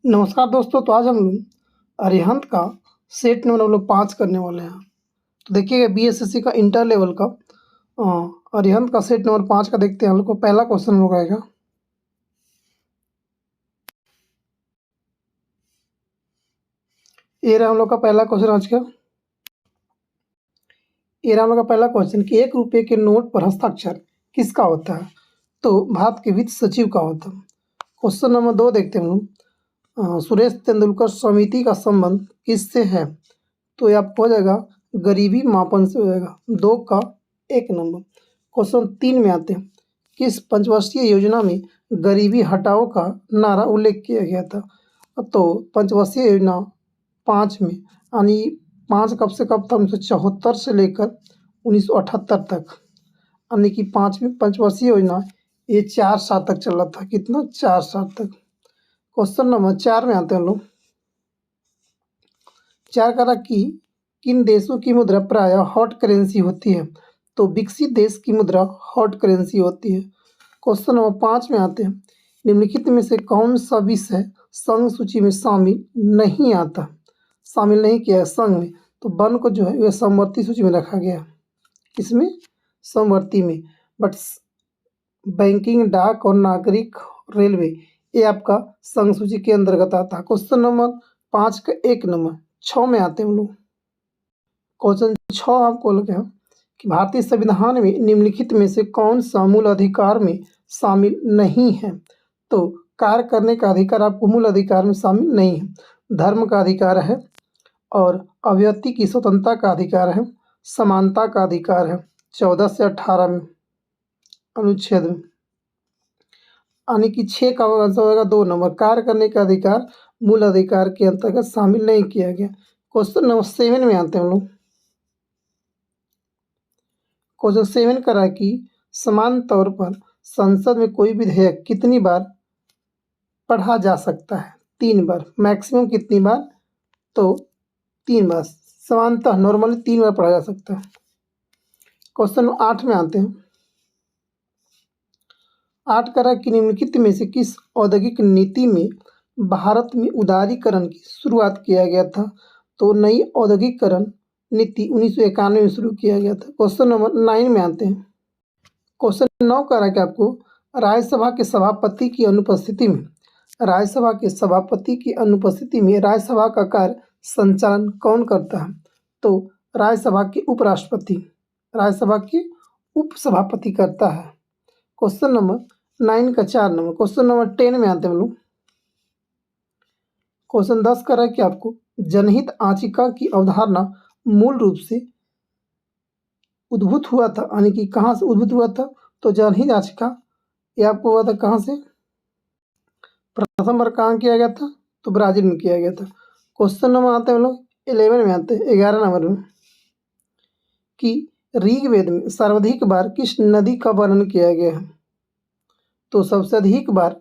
नमस्कार दोस्तों, तो आज हम लोग अरिहंत का सेट नंबर हम लोग 5 करने वाले हैं। तो देखिएगा बीएसएससी का इंटर लेवल का अरिहंत का सेट नंबर 5 का देखते हैं। हम लोग को पहला क्वेश्चन हम लोग आएगा। ये रहा हम लोग का पहला क्वेश्चन आज का। ये रहा हम लोग का पहला क्वेश्चन कि 1 रुपये के नोट पर हस्ताक्षर किसका होता है? तो भारत के वित्त सचिव का होता है। क्वेश्चन नंबर 2 देखते हैं हम लोग। सुरेश तेंदुलकर समिति का संबंध किससे है? तो ये आपको हो जाएगा गरीबी मापन से हो जाएगा। 2 का 1 नंबर। क्वेश्चन 3 में आते हैं। किस पंचवर्षीय योजना में गरीबी हटाओ का नारा उल्लेख किया गया था? तो पंचवर्षीय योजना 5 में, यानी 5 कब से कब था? 1974 से लेकर 1978 तक, यानी कि 5वीं पंचवर्षीय योजना ये 4 साल तक चल रहा था। कितना? 4 साल तक। क्वेश्चन नंबर 4 में आते हैं हम लोग। 4 कह रहा कि किन देशों की मुद्रा प्रायः हॉट करेंसी होती है? तो विकसित देश की मुद्रा हॉट करेंसी होती है। क्वेश्चन नंबर 5 में आते हैं। निम्नलिखित में से कौन सा विषय संघ सूची में शामिल नहीं आता? शामिल नहीं किया है संघ में, तो वन को जो है वह समवर्ती सूची में रखा गया है। किसमें? समवर्ती में। बट बैंकिंग, डाक और नागरिक रेलवे ये आपका संघ सूची के अंतर्गत आता है। क्वेश्चन नंबर 5 का 1 नंबर। 6 में आते हैं हम लोग। क्वेश्चन 6 आपको लगे हैं कि भारतीय संविधान में निम्नलिखित में से कौन सा मूल अधिकार में शामिल नहीं है? तो कार्य करने का अधिकार आपको मूल अधिकार में शामिल नहीं है। धर्म का अधिकार है और अभिव्यक्ति की स्वतंत्रता का अधिकार है, समानता का अधिकार है 14 से 18 में अनुच्छेद में, यानी कि 6 का आंसर होगा 2 नंबर। कार्य करने का अधिकार मूल अधिकार के अंतर्गत शामिल नहीं किया गया। क्वेश्चन नंबर 7 में आते हैं हम लोग। क्वेश्चन 7 करा कि समान तौर पर संसद में कोई विधेयक कितनी बार पढ़ा जा सकता है? 3 बार। मैक्सिमम कितनी बार? तो 3 बार। समानतः नॉर्मली 3 बार पढ़ा जा सकता है। क्वेश्चन 8 में आते हैं। 8 करा कि निम्नलिखित में से किस औद्योगिक नीति में भारत में उदारीकरण की शुरुआत किया गया था? तो नई औद्योगिकरण नीति 1991 में शुरू किया गया था। क्वेश्चन नंबर 9 में आते हैं। क्वेश्चन 9 कह रहा है कि आपको राज्यसभा के सभापति की अनुपस्थिति में राज्यसभा का कार्य संचालन कौन करता है? तो राज्यसभा के उपसभापति करता है। क्वेश्चन नंबर 9 का 4 नंबर। क्वेश्चन नंबर 10 में आते हैं हम लोग। क्वेश्चन 10 कर रहा है कि आपको जनहित याचिका की अवधारणा मूल रूप से उद्भूत हुआ था, यानी कि कहाँ से उद्भूत हुआ था? तो जनहित याचिका ये आपको हुआ था कहाँ से? प्रथम बार कहाँ किया गया था? तो ब्राजील में किया गया था। क्वेश्चन नंबर आते हैं हम लोग 11 में आते हैं, 11 नंबर में, कि ऋग्वेद में सर्वाधिक बार किस नदी का वर्णन किया गया है? तो सबसे अधिक बार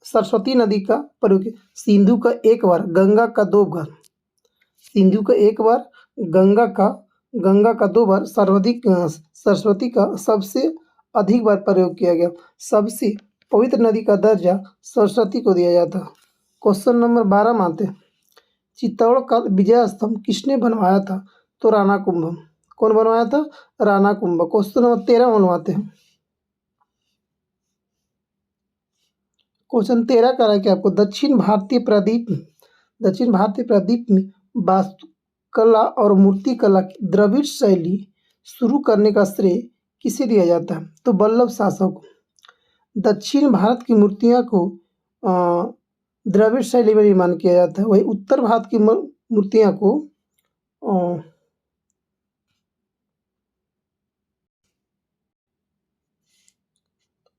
सरस्वती नदी का प्रयोग। सिंधु का 1 बार, गंगा का 2 बार। सिंधु का 1 बार, गंगा का 2 बार, सर्वाधिक सरस्वती का सबसे अधिक बार प्रयोग किया गया। सबसे पवित्र नदी का दर्जा सरस्वती को दिया जाता है। क्वेश्चन नंबर 12 में आते हैं। चित्तौड़ का विजय स्तंभ किसने बनवाया था? तो राणा कुंभम। कौन बनवाया था? राणा कुंभम। क्वेश्चन नंबर 13 बनवाते हैं। क्वेश्चन 13 कह रहा है कि आपको दक्षिण भारतीय प्रदीप में वास्तुकला और मूर्तिकला की द्रविड़ शैली शुरू करने का श्रेय किसे दिया जाता है? तो वल्लभ शासक को। दक्षिण भारत की मूर्तियां को द्रविड़ शैली में निर्माण किया जाता है। वही उत्तर भारत की मूर्तियां को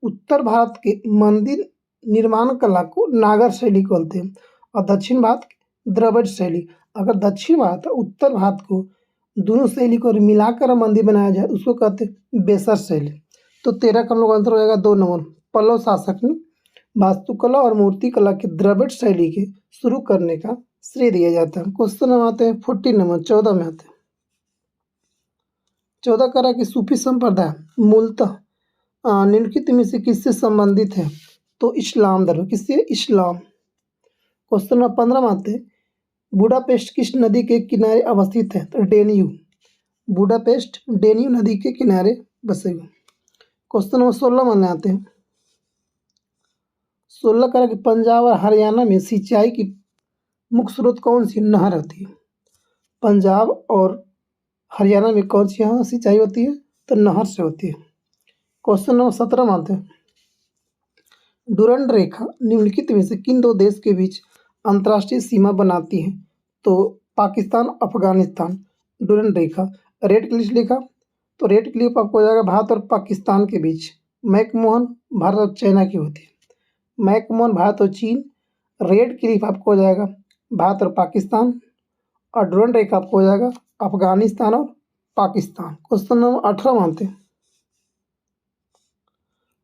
उत्तर भारत के मंदिर निर्माण कला को नागर शैली बोलते हैं और दक्षिण भारत की द्रविड़ शैली। अगर दक्षिण भारत और उत्तर भारत को दोनों शैली को मिलाकर मंदिर बनाया जाए उसको कहते हैं बेसर शैली। तो 13 का हम लोग आंसर हो जाएगा 2 नंबर। पल्लव शासक ने वास्तुकला और मूर्तिकला की द्रविड़ शैली के शुरू करने का श्रेय दिया जाता है। क्वेश्चन नंबर आते हैं 14 नंबर, 14 में आते हैं। 14 कह रहा है कि सूफी संप्रदाय मूलतः निम्नलिखित में से किससे संबंधित है? तो इस्लाम धर्म। किससे? इस्लाम। क्वेश्चन नंबर 15 में आते हैं, बुडापेस्ट किस नदी के किनारे अवस्थित है? तो डेन्यू। बुडापेस्ट डेन्यू नदी के किनारे बसे हुए। क्वेश्चन नंबर 16 में आते हैं, 16 कह रहा है कि पंजाब और हरियाणा में सिंचाई की मुख्य स्रोत कौन सी नहर होती है? पंजाब और हरियाणा में कौन सी यहाँ सिंचाई होती है? तो नहर से होती है। क्वेश्चन नंबर 17 में आते हैं, डुरंड रेखा निम्नलिखित में से किन दो देश के बीच अंतर्राष्ट्रीय सीमा बनाती है? तो पाकिस्तान अफगानिस्तान। डुरंड रेखा रेड क्लिफ लिखा, तो रेड क्लिफ आपको हो जाएगा भारत और पाकिस्तान के बीच। मैकमोहन भारत और चाइना की होती है। मैकमोहन भारत और चीन। रेड क्लिफ आपको हो जाएगा भारत और पाकिस्तान, और डुरंड रेखा आपको हो जाएगा अफगानिस्तान और पाकिस्तान। क्वेश्चन नंबर 18 मानते हैं,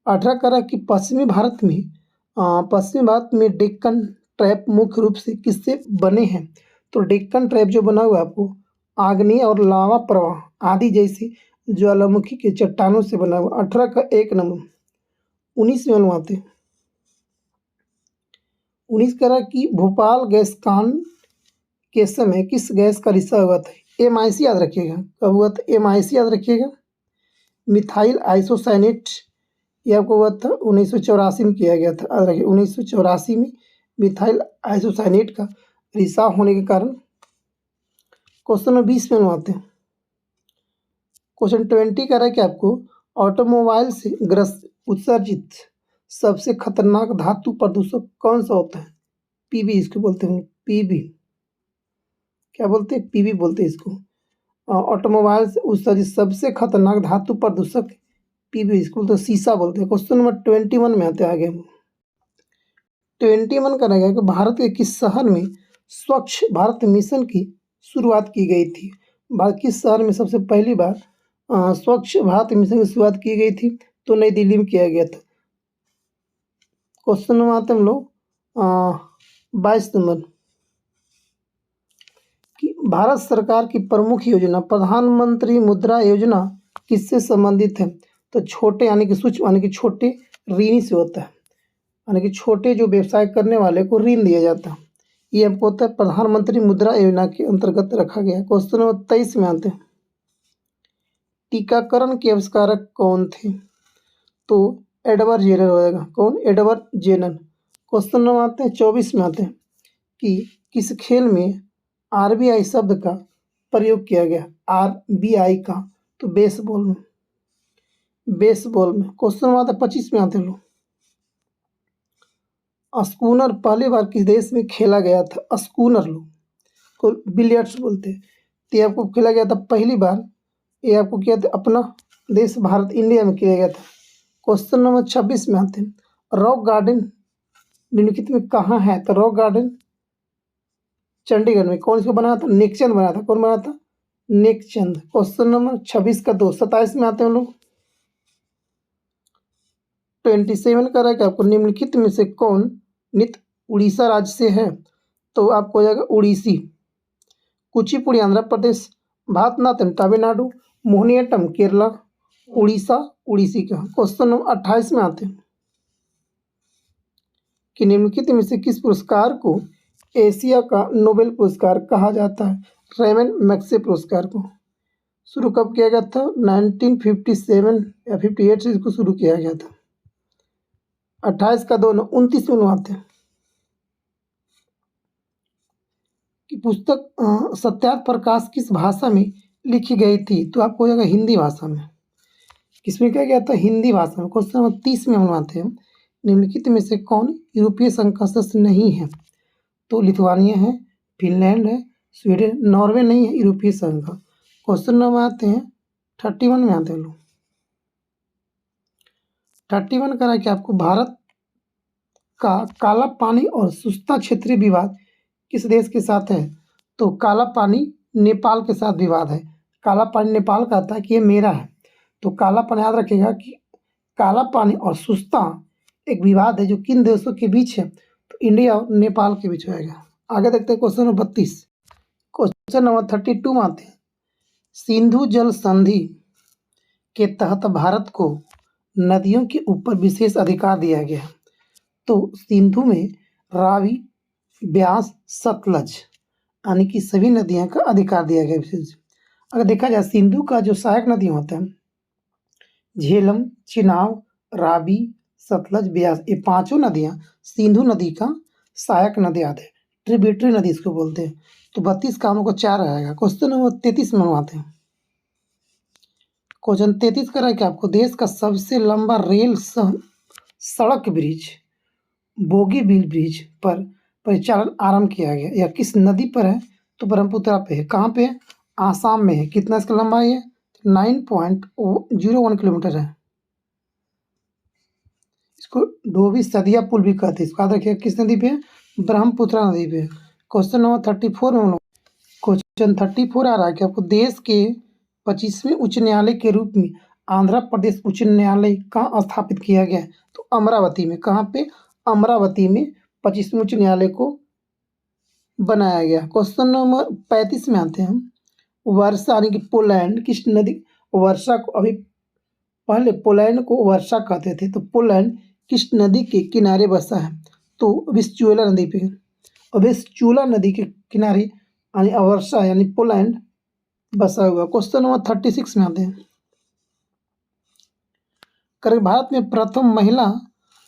18 कह रहा है कि पश्चिमी भारत में डेक्कन ट्रैप मुख्य रूप से किससे बने हैं? तो डेक्कन ट्रैप जो बना हुआ है आपको आग्नेय और लावा प्रवाह आदि जैसी ज्वालामुखी के चट्टानों से बना हुआ। 18 का 1 नंबर। 19 में आते हैं, 19 कह रहा है कि भोपाल गैस कांड के समय किस गैस का रिसाव हुआ था? MIC याद रखिएगा, कब हुआ था? MIC याद रखिएगा, मिथाइल आइसोसाइनेट। ये आपको हुआ था 1984 में किया गया था, याद रखिए 1984 में मिथाइल आइसोसाइनेट का रिसाव होने के कारण। क्वेश्चन नंबर 20 में आते हैं, क्वेश्चन 20 कह रहा है कि आपको ऑटोमोबाइल से ग्रस्त उत्सर्जित सबसे खतरनाक धातु प्रदूषक कौन सा होता है? PB इसको बोलते हैं, PB क्या बोलते हैं? PB बोलते हैं इसको। ऑटोमोबाइल से उत्सर्जित सबसे खतरनाक धातु प्रदूषक PB इसको बोलते हैं, शीशा बोलते हैं। क्वेश्चन नंबर 21 में आते हैं आगे। 21 का रहेगा कि भारत के किस शहर में स्वच्छ भारत मिशन की शुरुआत की गई थी? भारत किस शहर में सबसे पहली बार स्वच्छ भारत मिशन की शुरुआत की गई थी? तो नई दिल्ली में किया गया था। क्वेश्चन नंबर आते हैं हम लोग 22 नंबर कि भारत सरकार की प्रमुख योजना प्रधानमंत्री मुद्रा योजना किससे संबंधित है? तो छोटे यानी कि सूक्ष्म यानी कि छोटे ऋणी से होता है, यानी कि छोटे जो व्यवसाय करने वाले को ऋण दिया जाता है। ये आपको होता है प्रधानमंत्री मुद्रा योजना के अंतर्गत रखा गया है। क्वेश्चन नंबर 23 में आते हैं, टीकाकरण के आविष्कारक कौन थे? तो एडवर्ड जेनर हो जाएगा। कौन? Edward Jenner. क्वेश्चन नंबर आते हैं 24 में आते हैं कि किस खेल में RBI शब्द का प्रयोग किया गया? RBI का, तो बेसबॉल में। बेसबॉल में। क्वेश्चन नंबर आता है 25 में आते हैं लोग, स्कूनर पहली बार किस देश में खेला गया था? स्कूनर लोग को बिलियर्ड्स बोलते हैं। तो ये आपको खेला गया था पहली बार, ये आपको किया था अपना देश भारत इंडिया में किया गया था। क्वेश्चन नंबर 26 में आते हैं, रॉक गार्डन निम्नलिखित में कहाँ है? तो रॉक गार्डन चंडीगढ़ में। कौन इसको बनाया था? नेकचंद बनाया था। कौन बनाया था? नेकचंद। क्वेश्चन नंबर 26 का 2। 27 में आते हैं लोग, 27 का रहा है कि आपको निम्नलिखित में से कौन नृत्य उड़ीसा राज्य से है? तो आपको हो जाएगा उड़ीसी। कुचिपुड़ी आंध्र प्रदेश, भरतनाट्यम तमिलनाडु, मोहिनीअट्टम केरला, उड़ीसा उड़ीसी का। क्वेश्चन नंबर 28 में आते हैं कि निम्नलिखित में से किस पुरस्कार को एशिया का नोबेल पुरस्कार कहा जाता है? रेमन मैग्सेसे पुरस्कार को शुरू कब किया गया था? 1957 या 58 से इसको शुरू किया गया था। 28 का 2। 29 में आते हैं कि पुस्तक सत्यार्थ प्रकाश किस भाषा में लिखी गई थी? तो आपको हो जाएगा हिंदी भाषा में। किसमें किया गया था? हिंदी भाषा में। क्वेश्चन नंबर 30 में हम आते हैं, निम्नलिखित में से कौन यूरोपीय संघ का सदस्य नहीं है? तो लिथुआनिया है, फिनलैंड है, स्वीडन, नॉर्वे नहीं है यूरोपीय संघ का। क्वेश्चन नंबर आते हैं 31 में आते हैं लोग, 31 कह रहा है कि आपको भारत का काला पानी और सुस्ता क्षेत्रीय विवाद किस देश के साथ है? तो काला पानी नेपाल के साथ विवाद है। काला पानी नेपाल का आता है कि ये मेरा है। तो काला पानी याद रखिएगा कि काला पानी और सुस्ता एक विवाद है जो किन देशों के बीच है? तो इंडिया और नेपाल के बीच होएगा। आगे देखते हैं क्वेश्चन नंबर 32। क्वेश्चन नंबर 32 में आते हैं, सिंधु जल संधि के तहत भारत को नदियों के ऊपर विशेष अधिकार दिया गया है। तो सिंधु में रावी ब्यास, सतलज, यानी कि सभी नदियाँ का अधिकार दिया गया है। अगर देखा जाए सिंधु का जो सहायक नदियाँ होता है, झेलम, चिनाब, रावी, सतलज, ब्यास, ये पांचों नदियाँ सिंधु नदी का सहायक नदियाँ आते हैं, ट्रिब्यूटरी नदी इसको बोलते हैं। तो 32 का हमको 4 आएगा। क्वेश्चन नंबर 33 में आते हैं। क्वेश्चन 33 कह रहा है कि आपको देश का सबसे लंबा रेल सड़क ब्रिज बोगीबील ब्रिज पर परिचालन आरंभ किया गया। यह किस नदी पर है? तो ब्रह्मपुत्र पे है। कहाँ पे है? आसाम में है। कितना इसका लंबाई है? 9.01 किलोमीटर है। इसको धोबी सदिया पुल भी कहते हैं। इसको याद रखिए, किस नदी पे है? ब्रह्मपुत्र नदी पे। क्वेश्चन नंबर 34 में हम लोग क्वेश्चन 34 आ रहा है कि आपको देश के 25वें उच्च न्यायालय के रूप में आंध्र प्रदेश उच्च न्यायालय कहाँ स्थापित किया गया है? तो अमरावती में। कहाँ पे? अमरावती में 25वें उच्च न्यायालय को बनाया गया। क्वेश्चन नंबर 35 में आते हैं हम। वर्षा यानी कि पोलैंड किस नदी? वर्षा को अभी पहले पोलैंड को वर्षा कहते थे, तो पोलैंड किस नदी के किनारे बसा है? तो विस्चुला नदी पे। विस्चुला नदी के किनारे यानी वर्षा यानी पोलैंड बसा हुआ। क्वेश्चन नंबर 36 में आते हैं। भारत में प्रथम महिला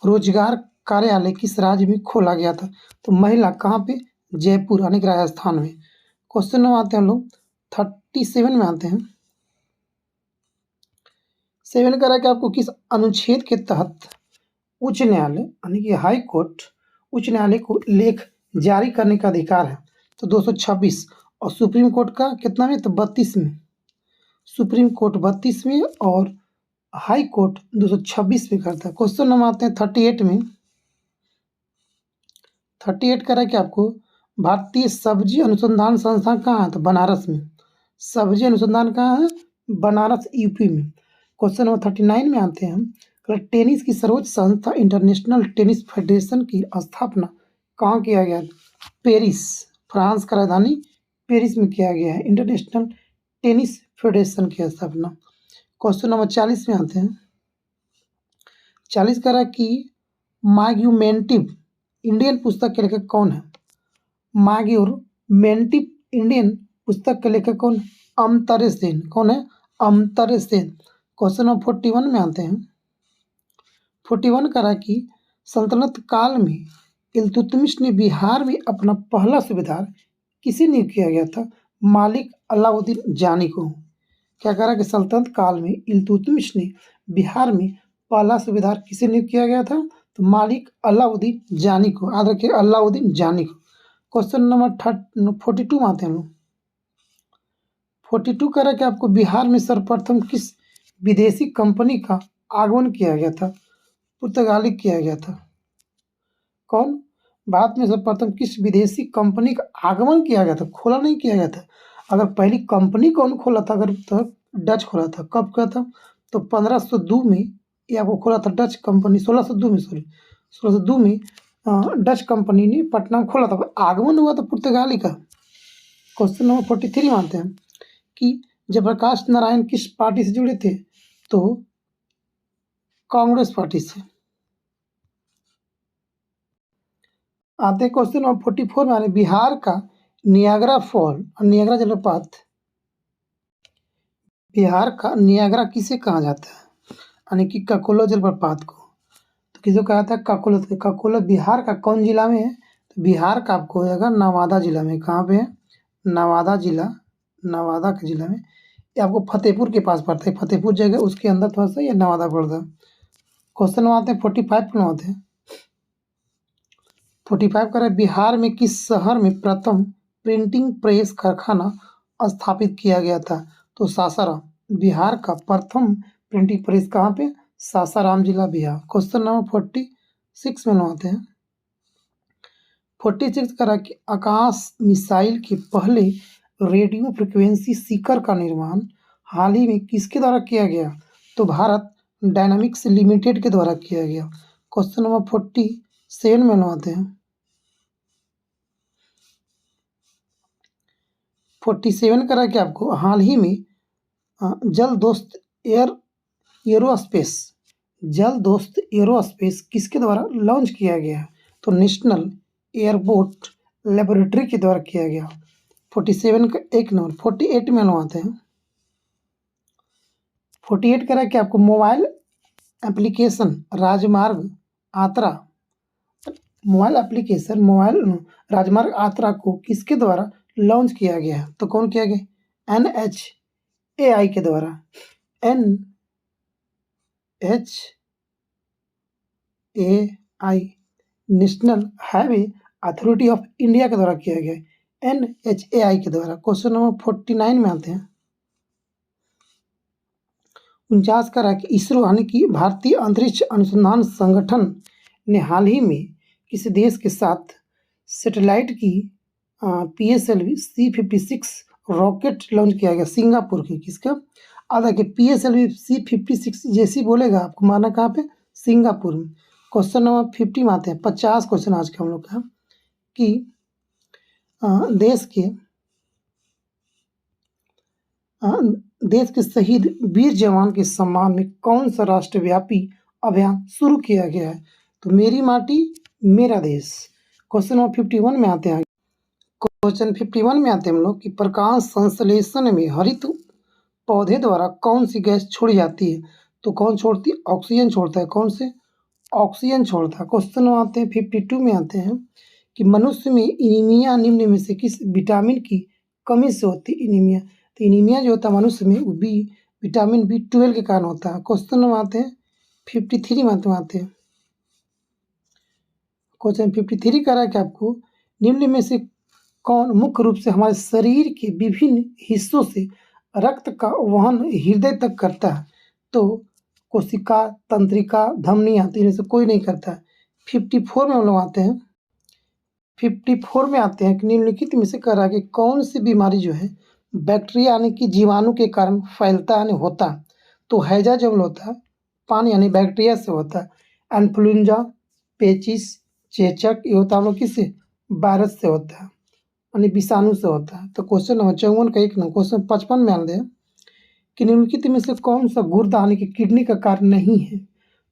रोजगार कार्यालय किस राज्य में खोला गया था? तो महिला कहाँ पे? जयपुर यानी कि राजस्थान में। क्वेश्चन नंबर आते हैं हम लोग 37 में आते हैं। 7 कह रहा है कि आपको किस अनुच्छेद के तहत उच्च न्यायालय यानी कि हाई कोर्ट उच्च न्यायालय को लेख जारी करने का अधिकार है? तो 226। और सुप्रीम कोर्ट का कितना में? तो 32 में। सुप्रीम कोर्ट 32 में और हाई कोर्ट 226 में करता है। क्वेश्चन नंबर आते हैं 38 में। 38 कह रहा है कि आपको भारतीय सब्जी अनुसंधान संस्थान कहाँ है? तो बनारस में। सब्जी अनुसंधान कहाँ है? बनारस, यूपी में। क्वेश्चन नंबर 39 में आते हैं हम। टेनिस की सर्वोच्च संस्था इंटरनेशनल टेनिस फेडरेशन की स्थापना कहाँ किया गया? पेरिस, फ्रांस का राजधानी पेरिस में किया गया है इंटरनेशनल टेनिस फेडरेशन की स्थापना। क्वेश्चन नंबर 40 में आते हैं। 40 कह रहा है कि मार्ग्यूमेंटिव इंडियन पुस्तक के लेखक कौन है? मार्ग्यूमेंटिव इंडियन पुस्तक के लेखक कौन? अमर्त्य सेन। कौन है? अमर्त्य सेन। क्वेश्चन नंबर 41 में आते हैं। 41 कह रहा है कि सल्तनत काल में इल्तुतमिश ने बिहार में अपना पहला सूबेदार किसे नियुक्त किया गया था? मालिक अलाउद्दीन जानी को। क्या कह रहा है कि सल्तनत काल में इल्तुतमिश ने बिहार में पहला सूबेदार किसे नियुक्त किया गया था? तो मालिक अलाउद्दीन जानी को। याद रखिए, अलाउद्दीन जानी को। क्वेश्चन नंबर 42 में आते हैं हम लोग। 42 कह रहा है कि आपको बिहार में सर्वप्रथम किस विदेशी कंपनी का आगमन किया गया था? पुर्तगाली किया गया था। कौन? भारत में सर्वप्रथम किस विदेशी कंपनी का आगमन किया गया था? खोला नहीं किया गया था। अगर पहली कंपनी कौन खोला था? अगर तो डच खोला था। कब खोला था? तो 1502 में ये आपको खोला था डच कंपनी। 1602 में, सॉरी 1602 में डच कंपनी ने पटना में खोला था। आगमन हुआ था पुर्तगाली का। क्वेश्चन नंबर 43 में आते हैं कि जयप्रकाश नारायण किस पार्टी से जुड़े थे? तो कांग्रेस पार्टी से। आते हैं क्वेश्चन नंबर 44 में। आने बिहार का नियाग्रा फॉल और नियाग्रा जलप्रपात, बिहार का नियाग्रा किसे कहा जाता है? यानी कि ककोला जलप्रपात को। तो किसे कहा जाता है? ककोला। ककोला बिहार का कौन जिला में है? तो बिहार का आपको हो जाएगा नवादा जिला में। कहाँ पे है? नवादा जिला, नवादा के जिला में। ये आपको फतेहपुर के पास पड़ता है। फतेहपुर जगह उसके अंदर थोड़ा सा ये नवादा पड़ता है। क्वेश्चन में आते हैं 45 में आते हैं। 45 कर बिहार में किस शहर में प्रथम प्रिंटिंग प्रेस कारखाना स्थापित किया गया था? तो सासाराम। बिहार का प्रथम प्रिंटिंग प्रेस कहाँ पे? सासाराम जिला, बिहार। क्वेश्चन नंबर 46 में आते हैं। 46 करा कि आकाश मिसाइल के पहले रेडियो फ्रिक्वेंसी सीकर का निर्माण हाल ही में किसके द्वारा किया गया? तो भारत डायनामिक्स लिमिटेड के द्वारा किया गया। क्वेश्चन नंबर 47 में आते हैं। 47 करा कि आपको हाल ही में जल दोस्त एरोस्पेस किसके द्वारा लॉन्च किया गया है? तो नेशनल एयरपोर्ट लेबोरेटरी के द्वारा किया गया। 47 का एक नंबर। 48 में हम आते हैं। 48 कह रहा है कि आपको मोबाइल एप्लीकेशन राजमार्ग आत्रा मोबाइल राजमार्ग आत्रा को किसके द्वारा लॉन्च किया गया है? तो कौन किया गया? NHAI के द्वारा। NHAI national highway authority of India के द्वारा किया गया है। NHAI के द्वारा। क्वेश्चन नंबर 49 में आते हैं। 49 का कि इसरो यानी कि भारतीय अंतरिक्ष अनुसंधान संगठन ने हाल ही में किसी देश के साथ सैटेलाइट की PSLV C56 रॉकेट लॉन्च किया गया सिंगापुर की। किसका? आधा के PSLV C56 जैसी बोलेगा आपको मारना कहाँ पे? सिंगापुर में। क्वेश्चन नंबर 50 में आते हैं। 50 क्वेश्चन आज का हम लोग का कि देश के शहीद वीर जवान के सम्मान में कौन सा राष्ट्रव्यापी अभियान शुरू किया गया है? तो मेरी माटी मेरा देश। क्वेश्चन नंबर 51 में आते हैं। क्वेश्चन 51 में आते हैं हम लोग कि प्रकाश संश्लेषण में हरित पौधे द्वारा कौन सी गैस छोड़ी जाती है? तो कौन छोड़ती है? ऑक्सीजन छोड़ता है। कौन से? ऑक्सीजन छोड़ता है। क्वेश्चन में आते हैं 52 में आते हैं कि मनुष्य में एनीमिया निम्न में से किस विटामिन की कमी से होती है? एनीमिया। तो एनीमिया जो होता है मनुष्य में वो विटामिन B12 के कारण होता है। क्वेश्चन में आते हैं 53 में आते हैं। क्वेश्चन 53 कह रहा है कि आपको निम्न में से कौन मुख्य रूप से हमारे शरीर के विभिन्न हिस्सों से रक्त का वहन हृदय तक करता है? तो कोशिका, तंत्रिका, धमनियाँ, इनमें से कोई नहीं करता है। 54 में हम लोग आते हैं। 54 में आते हैं कि निम्नलिखित में से कह रहा है कि कौन सी बीमारी जो है बैक्टीरिया यानी कि जीवाणु के कारण फैलता यानी होता है? तो हैजा जब होता है पानी यानी बैक्टीरिया से होता है। इन्फ्लुएंजा, पेचिस, चेचक ये होता है हम लोग किससे? वायरस से होता है यानी विषाणु से होता है। तो क्वेश्चन नंबर 54 का एक नंबर। क्वेश्चन 55 में आते हैं कि निम्नलिखित में से कौन सा गुर्दा यानी कि किडनी का कार्य नहीं है?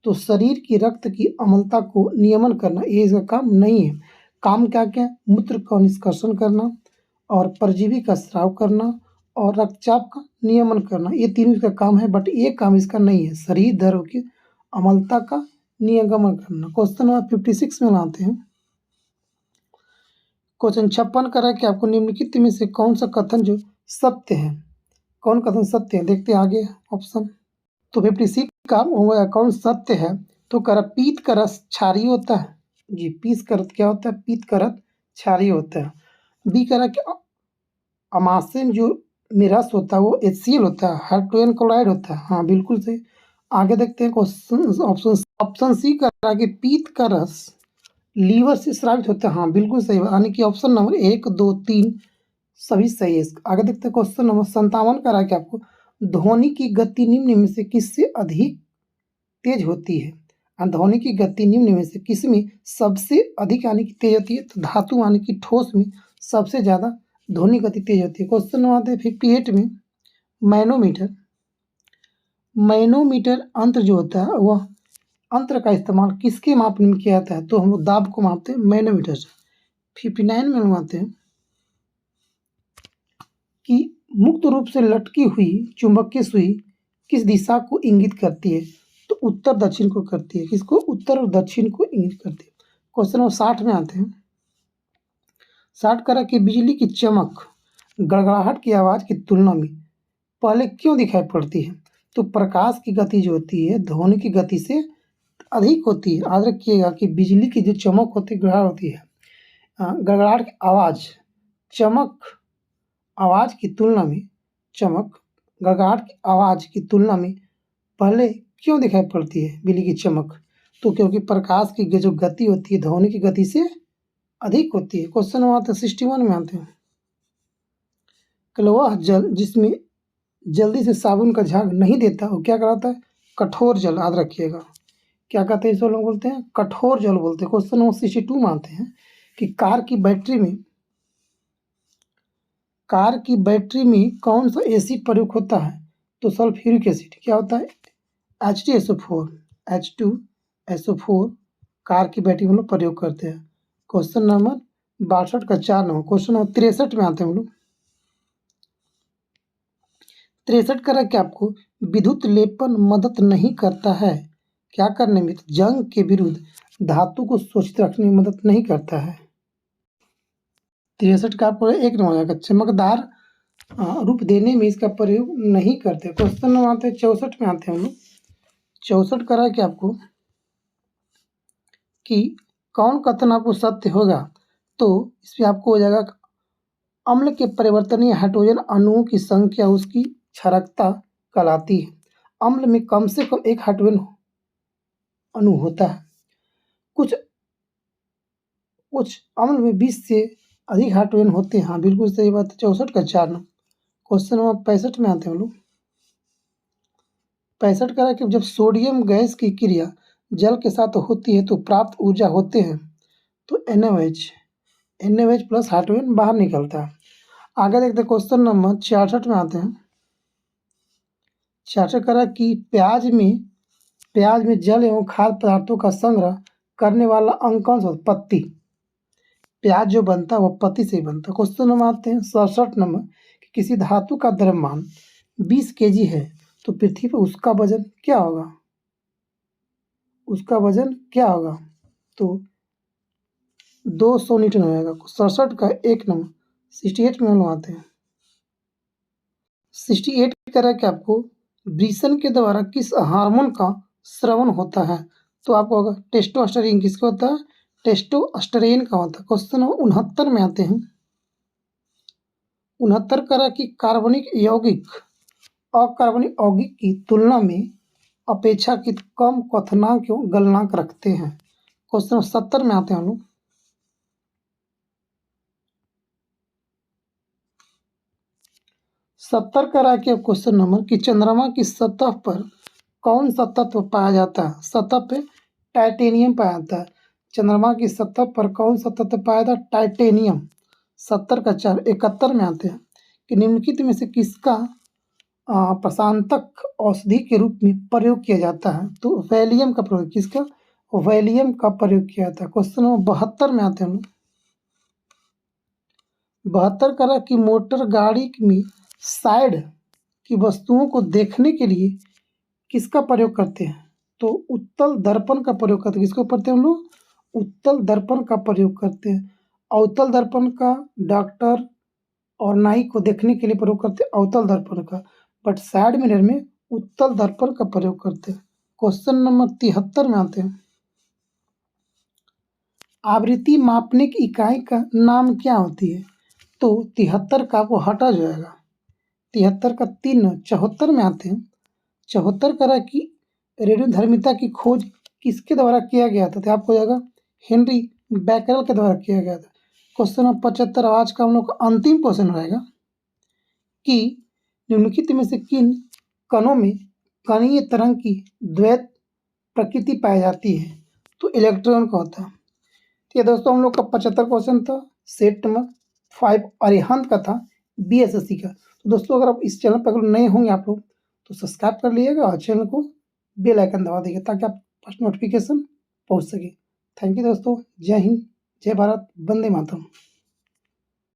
तो शरीर की रक्त की अम्लता को नियमन करना ये इसका काम नहीं है। काम क्या क्या? मूत्र का निष्कर्षण करना और परजीवी का स्राव करना और रक्तचाप का नियमन करना, ये तीनों इसका काम है। बट ये काम इसका नहीं है, शरीर द्रव की अम्लता का नियमन करना। क्वेश्चन नंबर 56 में आते हैं। क्वेश्चन 56 कर रहा है कि आपको निम्नलिखित में से कौन सा कथन जो सत्य है? कौन कथन सत्य है? देखते हैं आगे ऑप्शन। तो 56 का होगा कौन सत्य है? तो कह रहा पीत का रस क्षारीय होता है। जी, पीत का रस क्या होता है? पीत का रस क्षारीय होता है। बी कह रहा कि अमासिन जो में रस होता है वो HCl होता है, हाइड्रोजन क्लोराइड होता है। हाँ बिल्कुल सही। आगे देखते हैं क्वेश्चन ऑप्शन सी कर रहा है कि पीत का रस लीवर से स्रावित होता है। हाँ बिल्कुल सही, यानी कि ऑप्शन नंबर 1, 2, 3 सभी सही है। आगे देखते हैं क्वेश्चन नंबर 57 का रहा है कि आपको ध्वनि की गति निम्न में से किससे अधिक तेज होती है? ध्वनि की गति निम्न में से किस में सबसे अधिक यानी कि तेज होती है? तो धातु यानी कि ठोस में सबसे ज़्यादा ध्वनि गति तेज होती है। क्वेश्चन नंबर आते हैं 58 में। मैनोमीटर अंतर जो होता है वह अंतर का इस्तेमाल किसके मापने में किया जाता है? तो हम लोग दाब को मापते हैं मैनोमीटर से। 59 में हम आते हैं कि मुक्त रूप से लटकी हुई चुंबकीय सुई किस दिशा को इंगित करती है? तो उत्तर दक्षिण को करती है। किसको? उत्तर और दक्षिण को इंगित करती है। क्वेश्चन नंबर 60 में आते हैं। 60 कह रहा कि बिजली की चमक गड़गड़ाहट की आवाज़ की तुलना में पहले क्यों दिखाई पड़ती है? तो प्रकाश की गति जो होती है ध्वनि की गति से अधिक होती है। याद रखिएगा कि बिजली की जो चमक होती है गड़गड़ाहट होती है, गड़गड़ाहट की आवाज़ चमक आवाज़ की तुलना में गड़गड़ाहट की आवाज़ की तुलना में पहले क्यों दिखाई पड़ती है बिजली की चमक? तो क्योंकि प्रकाश की जो गति होती है ध्वनि की गति से अधिक होती है। क्वेश्चन नंबर आते हैं 61 में आते हैं। वह जल जिसमें जल्दी से साबुन का झाग नहीं देता वो क्या कराता है? कठोर जल। याद रखिएगा क्या कहते हैं? इसको लोग बोलते हैं कठोर जल बोलते हैं। क्वेश्चन नंबर 62 में आते हैं कि कार की बैटरी में कौन सा एसिड प्रयुक्त होता है? तो सल्फ्यूरिक एसिड। क्या होता है? H2SO4 कार की बैटरी में लोग प्रयोग करते हैं। क्वेश्चन नंबर 62 का 4 नंबर। क्वेश्चन नंबर 63 में आते हैं हम लोग। 63 कह रहा है कि आपको विद्युत लेपन मदद नहीं करता है क्या करने में? तो जंग के विरुद्ध धातु को सुरक्षित रखने में मदद नहीं करता है। 63 का आपको 1 नंबर आएगा। चमकदार रूप देने में इसका प्रयोग नहीं करते। क्वेश्चन नंबर आते हैं 64 में आते हैं हम लोग। 64 कह रहा है कि आपको कि कौन कथन आपको सत्य होगा? तो इसमें आपको हो जाएगा अम्ल के परिवर्तनीय हाइड्रोजन अणुओं की संख्या उसकी क्षारकता कहलाती है। अम्ल में कम से कम एक हाइड्रोजन अणु होता है। कुछ कुछ अम्ल में 20 से अधिक हाइड्रोजन होते हैं। हाँ, बिल्कुल सही बात है। 64 का 4 नंबर। क्वेश्चन नंबर 65 में आते हैं हम लोग। 65 कह रहा है कि जब सोडियम गैस की क्रिया जल के साथ होती है तो प्राप्त ऊर्जा होते हैं तो NaOH प्लस हाइड्रोजन बाहर निकलता है। आगे देखते हैं क्वेश्चन नंबर 66 में आते हैं। 66 कह रहा है कि प्याज में जल एवं खाद्य पदार्थों का संग्रह करने वाला अंग कौन सा? पत्ती। प्याज जो बनता है वो पत्ती से ही बनता है। क्वेश्चन नंबर आते हैं 67 नंबर कि किसी धातु का द्रव्यमान 20 kg है तो पृथ्वी पर उसका वजन क्या होगा? उसका वजन क्या होगा? तो 200 न्यूटन होगा। 67 का 1 नंबर। 68 में हम लोग आते हैं। 68 कह रहा है कि आपको वृषण के द्वारा किस हार्मोन का स्रवण होता है? तो आपको होगा टेस्टोस्टेरोन। किसका होता है? टेस्टोस्टेरोन का होता है। क्वेश्चन नंबर 69 में आते हैं। 69 कह रहा है कि कार्बनिक यौगिक अकार्बनिक यौगिक की तुलना में अपेक्षाकृत कम क्वथनांक एवं गलनांक रखते हैं। क्वेश्चन 70 में आते हैं हम लोग। 70 कह रहा है कि क्वेश्चन नंबर कि चंद्रमा की सतह पर कौन सा तत्व पाया जाता है? सतह पे टाइटेनियम पाया जाता है। चंद्रमा की सतह पर कौन सा तत्व पाया जाता है? टाइटेनियम। 70 का 4। 71 में आते हैं कि निम्नलिखित में से किसका प्रशांतक औषधि के रूप में प्रयोग किया जाता है? तो वैलियम का प्रयोग। किसका? वैलियम का प्रयोग किया जाता है। क्वेश्चन नंबर 72 में आते हैं हम लोग। 72 कह रहा कि मोटर गाड़ी में साइड की वस्तुओं को देखने के लिए किसका प्रयोग करते हैं? तो उत्तल दर्पण का प्रयोग करते हैं। किसको करते हैं हम लोग? उत्तल दर्पण का प्रयोग करते हैं। अवतल दर्पण का डॉक्टर और नाई को देखने के लिए प्रयोग करते हैं अवतल दर्पण का, बट साइड मिरर में उत्तल दर्पण का प्रयोग करते हैं। क्वेश्चन नंबर 73 में आते हैं। आवृत्ति मापने की इकाई का नाम क्या होती है? तो 73 का आपको हटा जाएगा। 73 का 3 74 में आते हैं। 74 कह रहा है कि रेडियोधर्मिता की खोज किसके द्वारा किया गया था? तो आपको हो जाएगा हेनरी बैकरल के द्वारा किया गया था। क्वेश्चन नंबर 75 आज का हम लोग का अंतिम क्वेश्चन रहेगा कि निम्नलिखित में से किन कणों में कणीय तरंग की द्वैत प्रकृति पाई जाती है? तो इलेक्ट्रॉन का होता है। तो ये दोस्तों हम लोग का 75 क्वेश्चन था सेट नंबर 5 अरिहंत का था BSSC का। तो दोस्तों अगर आप इस चैनल पर अगर नए होंगे आप लोग तो सब्सक्राइब कर लीजिएगा और चैनल को बेल आइकन दबा दीजिएगा ताकि आप फर्स्ट नोटिफिकेशन पहुंच सके। थैंक यू दोस्तों। जय हिंद, जय भारत, वंदे मातरम।